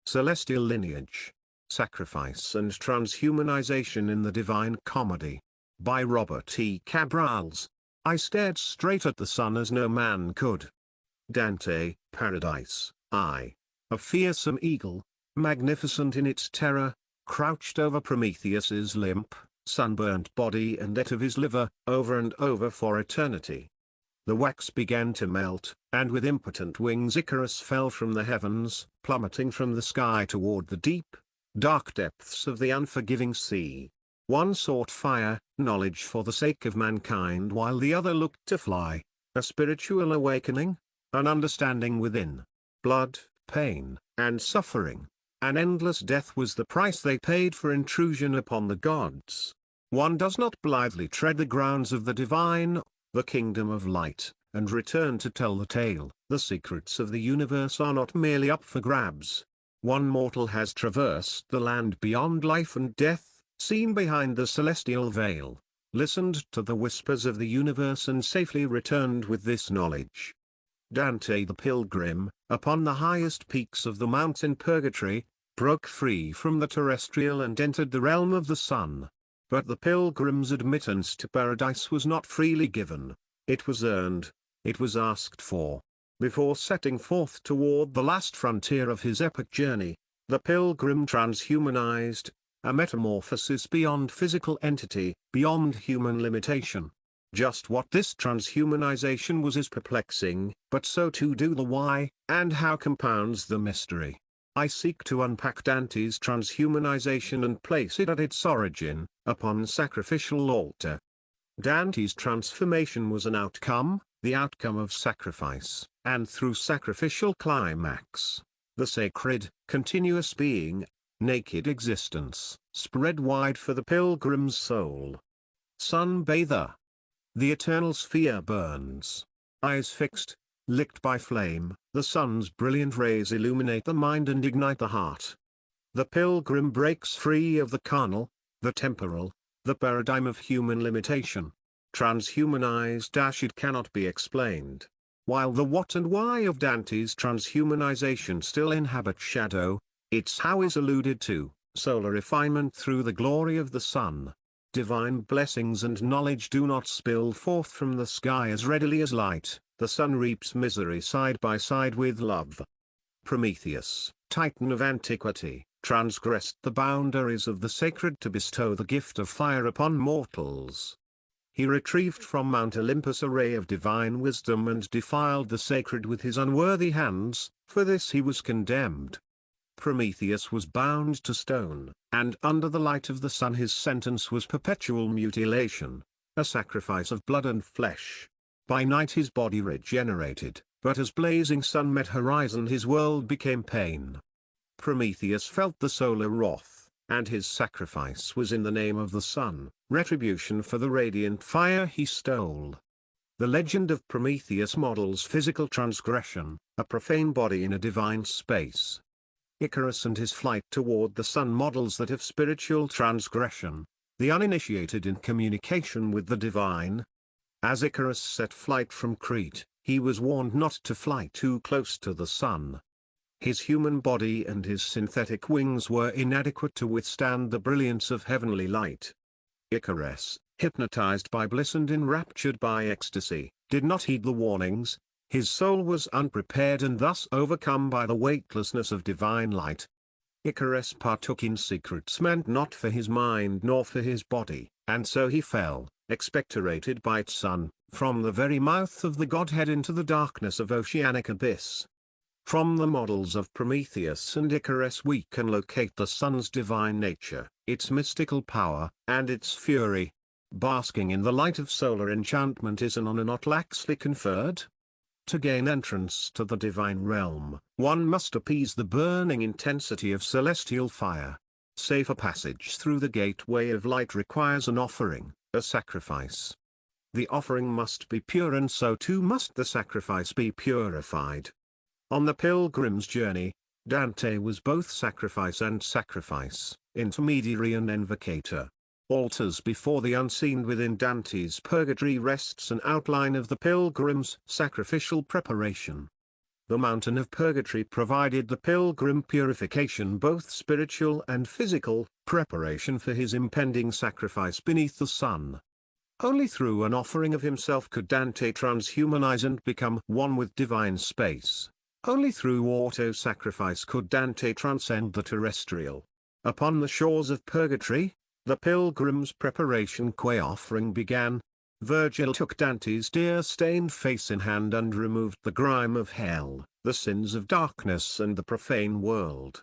Celestial Lineage, Sacrifice and Transhumanization in the Divine Comedy. By Robert E. Cabrals. I stared straight at the sun as no man could. Dante, Paradise. A fearsome eagle, magnificent in its terror, crouched over Prometheus's limp, sunburnt body and ate of his liver, over and over for eternity. The wax began to melt, and with impotent wings Icarus fell from the heavens, plummeting from the sky toward the deep, dark depths of the unforgiving sea. One sought fire, knowledge for the sake of mankind, while the other looked to fly, a spiritual awakening, an understanding within. Blood, pain, and suffering, an endless death was the price they paid for intrusion upon the gods. One does not blithely tread the grounds of the divine, the kingdom of light, and return to tell the tale. The secrets of the universe are not merely up for grabs. One mortal has traversed the land beyond life and death, seen behind the celestial veil, listened to the whispers of the universe and safely returned with this knowledge. Dante the pilgrim, upon the highest peaks of the mountain Purgatory, broke free from the terrestrial and entered the realm of the sun. But the pilgrim's admittance to paradise was not freely given. It was earned, it was asked for. Before setting forth toward the last frontier of his epic journey, the pilgrim transhumanized, a metamorphosis beyond physical entity, beyond human limitation. Just what this transhumanization was is perplexing, but so too do the why, and how compounds the mystery. I seek to unpack Dante's transhumanization and place it at its origin, upon sacrificial altar. Dante's transformation was an outcome, the outcome of sacrifice, and through sacrificial climax, the sacred, continuous being, naked existence, spread wide for the pilgrim's soul. Sunbather. The eternal sphere burns. Eyes fixed, licked by flame, the sun's brilliant rays illuminate the mind and ignite the heart. The pilgrim breaks free of the carnal, the temporal, the paradigm of human limitation. Transhumanized, it cannot be explained. While the what and why of Dante's transhumanization still inhabit shadow, its how is alluded to, solar refinement through the glory of the sun. Divine blessings and knowledge do not spill forth from the sky as readily as light. The sun reaps misery side by side with love. Prometheus, titan of antiquity, transgressed the boundaries of the sacred to bestow the gift of fire upon mortals. He retrieved from Mount Olympus a ray of divine wisdom and defiled the sacred with his unworthy hands. For this he was condemned. Prometheus was bound to stone, and under the light of the sun his sentence was perpetual mutilation, a sacrifice of blood and flesh. By night his body regenerated, but as blazing sun met horizon his world became pain. Prometheus felt the solar wrath, and his sacrifice was in the name of the sun, retribution for the radiant fire he stole. The legend of Prometheus models physical transgression, a profane body in a divine space. Icarus and his flight toward the sun models that of spiritual transgression, the uninitiated in communication with the divine. As Icarus set flight from Crete, he was warned not to fly too close to the sun. His human body and his synthetic wings were inadequate to withstand the brilliance of heavenly light. Icarus, hypnotized by bliss and enraptured by ecstasy, did not heed the warnings. His soul was unprepared and thus overcome by the weightlessness of divine light. Icarus partook in secrets meant not for his mind nor for his body, and so he fell, expectorated by its sun, from the very mouth of the Godhead into the darkness of oceanic abyss. From the models of Prometheus and Icarus we can locate the sun's divine nature, its mystical power, and its fury. Basking in the light of solar enchantment is an honor not laxly conferred. To gain entrance to the divine realm, one must appease the burning intensity of celestial fire. Safer passage through the gateway of light requires an offering, a sacrifice. The offering must be pure and so too must the sacrifice be purified. On the pilgrim's journey, Dante was both sacrifice and sacrifice, intermediary and invocator. Altars before the unseen. Within Dante's Purgatory rests an outline of the pilgrim's sacrificial preparation. The mountain of purgatory provided the pilgrim purification, both spiritual and physical, preparation for his impending sacrifice beneath the sun. Only through an offering of himself could Dante transhumanize and become one with divine space. Only through auto-sacrifice could Dante transcend the terrestrial. Upon the shores of purgatory, the pilgrim's preparation qua offering began. Virgil took Dante's tear-stained face in hand and removed the grime of hell, the sins of darkness and the profane world.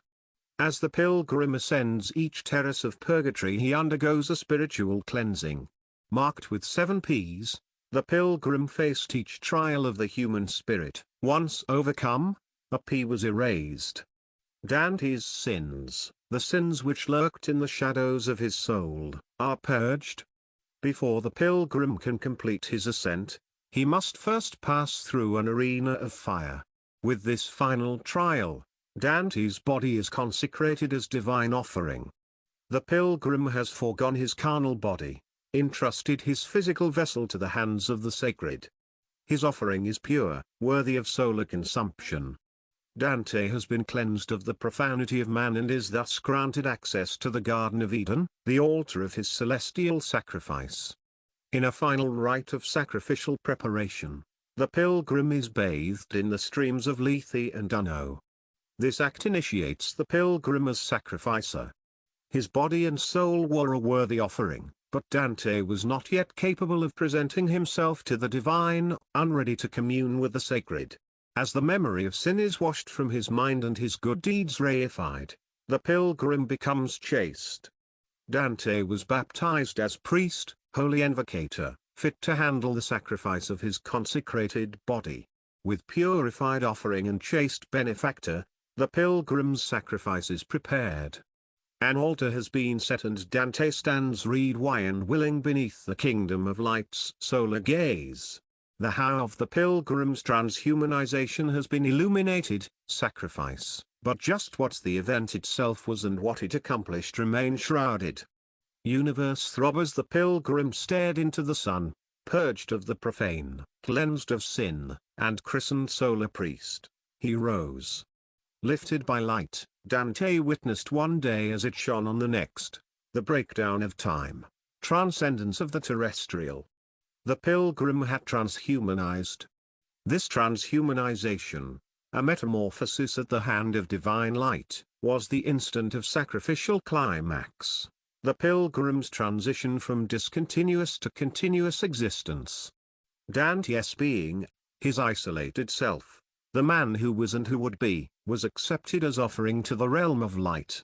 As the pilgrim ascends each terrace of purgatory, he undergoes a spiritual cleansing. Marked with 7 Ps, the pilgrim faced each trial of the human spirit. Once overcome, a P was erased. Dante's sins, the sins which lurked in the shadows of his soul, are purged. Before the pilgrim can complete his ascent, he must first pass through an arena of fire. With this final trial, Dante's body is consecrated as divine offering. The pilgrim has foregone his carnal body, entrusted his physical vessel to the hands of the sacred. His offering is pure, worthy of solar consumption. Dante has been cleansed of the profanity of man and is thus granted access to the Garden of Eden, the altar of his celestial sacrifice. In a final rite of sacrificial preparation, the pilgrim is bathed in the streams of Lethe and Dunno. This act initiates the pilgrim as sacrificer. His body and soul were a worthy offering, but Dante was not yet capable of presenting himself to the divine, unready to commune with the sacred. As the memory of sin is washed from his mind and his good deeds reified, the pilgrim becomes chaste. Dante was baptized as priest, holy invocator, fit to handle the sacrifice of his consecrated body. With purified offering and chaste benefactor, the pilgrim's sacrifice is prepared. An altar has been set and Dante stands reed and willing beneath the kingdom of light's solar gaze. The how of the pilgrim's transhumanization has been illuminated, sacrifice, but just what the event itself was and what it accomplished remain shrouded. Universe throb as the pilgrim stared into the sun, purged of the profane, cleansed of sin, and christened solar priest, he rose. Lifted by light, Dante witnessed one day as it shone on the next, the breakdown of time, transcendence of the terrestrial. The pilgrim had transhumanized. This transhumanization, a metamorphosis at the hand of divine light, was the instant of sacrificial climax, the pilgrim's transition from discontinuous to continuous existence. Dante's being, his isolated self, the man who was and who would be, was accepted as offering to the realm of light.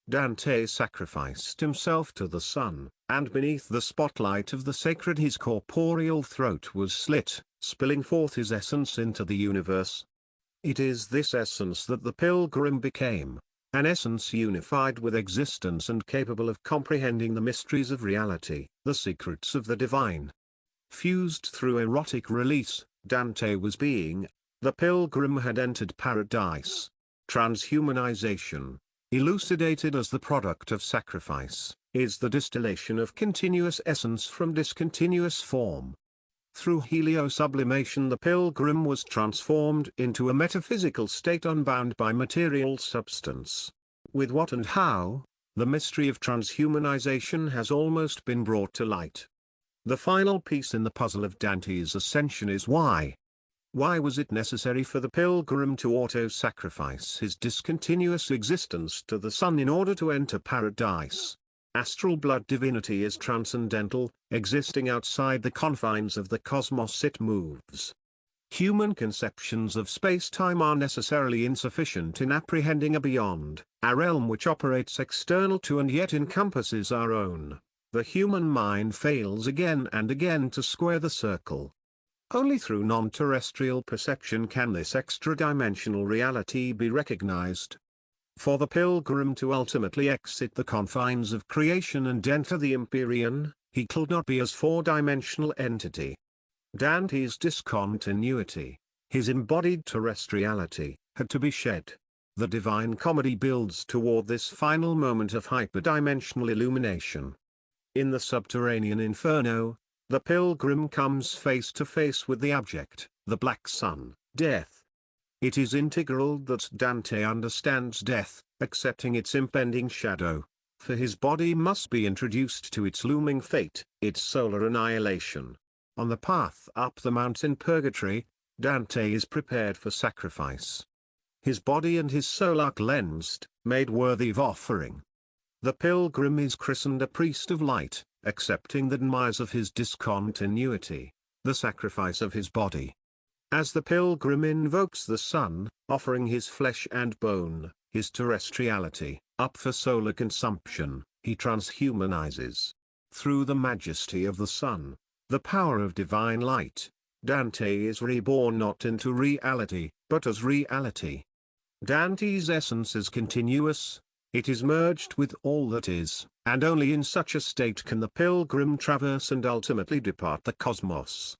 Dante sacrificed himself to the sun, and beneath the spotlight of the sacred his corporeal throat was slit, spilling forth his essence into the universe. It is this essence that the pilgrim became, an essence unified with existence and capable of comprehending the mysteries of reality, the secrets of the divine. Fused through erotic release, Dante was being. The pilgrim had entered paradise. Transhumanization, elucidated as the product of sacrifice, is the distillation of continuous essence from discontinuous form. Through heliosublimation the pilgrim was transformed into a metaphysical state unbound by material substance. With what and how, the mystery of transhumanization has almost been brought to light. The final piece in the puzzle of Dante's ascension is why. Why was it necessary for the pilgrim to auto-sacrifice his discontinuous existence to the sun in order to enter paradise? Astral blood divinity is transcendental, existing outside the confines of the cosmos it moves. Human conceptions of space-time are necessarily insufficient in apprehending a beyond, a realm which operates external to and yet encompasses our own. The human mind fails again and again to square the circle. Only through non-terrestrial perception can this extra-dimensional reality be recognized. For the pilgrim to ultimately exit the confines of creation and enter the Empyrean, he could not be as four-dimensional entity. Dante's discontinuity, his embodied terrestriality, had to be shed. The Divine Comedy builds toward this final moment of hyperdimensional illumination. In the subterranean inferno, the pilgrim comes face to face with the abject, the black sun, death. It is integral that Dante understands death, accepting its impending shadow, for his body must be introduced to its looming fate, its solar annihilation. On the path up the mountain purgatory, Dante is prepared for sacrifice. His body and his soul are cleansed, made worthy of offering. The pilgrim is christened a priest of light, accepting the demise of his discontinuity, the sacrifice of his body. As the pilgrim invokes the sun, offering his flesh and bone, his terrestriality, up for solar consumption, he transhumanizes. Through the majesty of the sun, the power of divine light, Dante is reborn not into reality, but as reality. Dante's essence is continuous, it is merged with all that is, and only in such a state can the pilgrim traverse and ultimately depart the cosmos.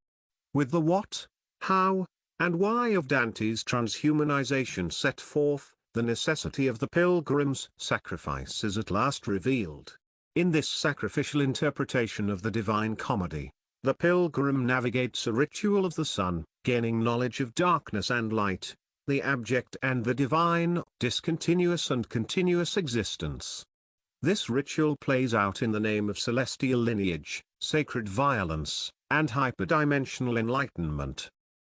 With the what, how, and why of Dante's transhumanization set forth, the necessity of the pilgrim's sacrifice is at last revealed. In this sacrificial interpretation of the Divine Comedy, the pilgrim navigates a ritual of the sun, gaining knowledge of darkness and light, the abject and the divine, discontinuous and continuous existence. This ritual plays out in the name of celestial lineage, sacred violence, and hyperdimensional enlightenment.